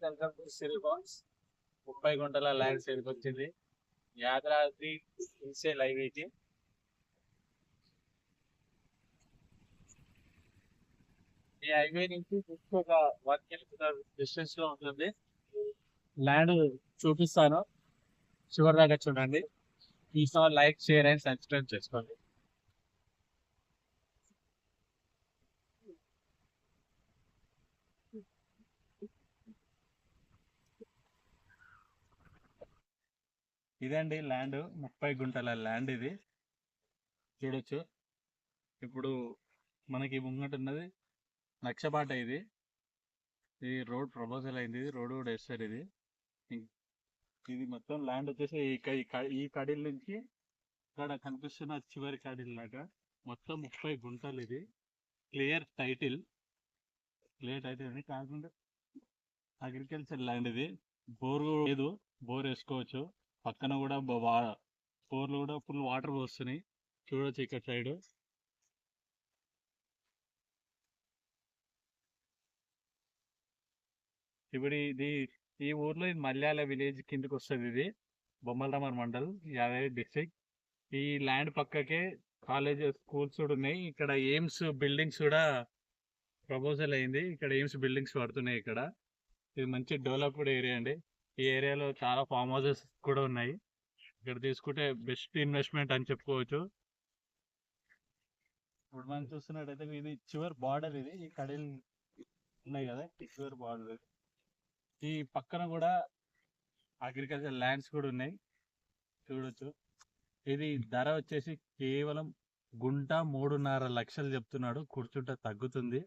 Welcome to silk box. 30 గుంటల land సేల్కి వచ్చింది. యాదాద్రి హిల్సేల్ హైవేకి. ఈ హైవే నుంచి జస్ట్ ఒక 1 కిలోమీటర్ డిస్టెన్స్ లో ఉంటుంది. ల్యాండ్ చూపిస్తాను, చివరి దాకా చూడండి. ఈ లైక్, షేర్ అండ్ సబ్స్క్రైబ్ చేసుకోండి. ఇదండి ల్యాండ్, 30 గుంటల ల్యాండ్ ఇది చూడొచ్చు. ఇప్పుడు మనకి ముంగటున్నది నక్షబాట. ఇది రోడ్ ప్రపోజల్ అయింది. రోడ్ కూడా వేస్తారు. ఇది మొత్తం ల్యాండ్ వచ్చేసి ఈ కడిల నుంచి ఇక్కడ కనిపిస్తున్న చివరి కడిల్ లాగా మొత్తం 30 గుంటలు. ఇది క్లియర్ టైటిల్ అని కాకుండా అగ్రికల్చర్ ల్యాండ్. ఇది బోర్ లేదు, బోర్ వేసుకోవచ్చు. పక్కన కూడా బోర్లు కూడా ఫుల్ వాటర్ పోస్తున్నాయి. చూడొచ్చు ఇక్కడ సైడ్. ఇప్పుడు ఈ ఊర్లో ఇది మల్యాల విలేజ్ కిందకి వస్తుంది. ఇది బొమ్మలరామర్ మండల్, యాదాద్రి డిస్ట్రిక్ట్. ఈ ల్యాండ్ పక్కకే కాలేజెస్, స్కూల్స్ కూడా ఉన్నాయి. ఇక్కడ ఎయిమ్స్ బిల్డింగ్స్ కూడా ప్రపోజల్ అయింది. ఇక్కడ ఎయిమ్స్ బిల్డింగ్స్ పడుతున్నాయి. ఇక్కడ ఇది మంచి డెవలప్డ్ ఏరియా అండి. ఈ ఏరియాలో చాలా ఫామ్ హౌసెస్ కూడా ఉన్నాయి. ఇక్కడ తీసుకుంటే బెస్ట్ ఇన్వెస్ట్మెంట్ అని చెప్పుకోవచ్చు. ఇప్పుడు మనం చూస్తున్నట్టయితే ఇది చివరి బార్డర్. ఇది ఈ కడీలు ఉన్నాయి కదా, చివరి బార్డర్. ఈ పక్కన కూడా అగ్రికల్చర్ ల్యాండ్స్ కూడా ఉన్నాయి, చూడొచ్చు. ఇది ధర వచ్చేసి కేవలం గుంట 3.5 లక్షలు చెప్తున్నాడు. కూర్చుంటే తగ్గుతుంది.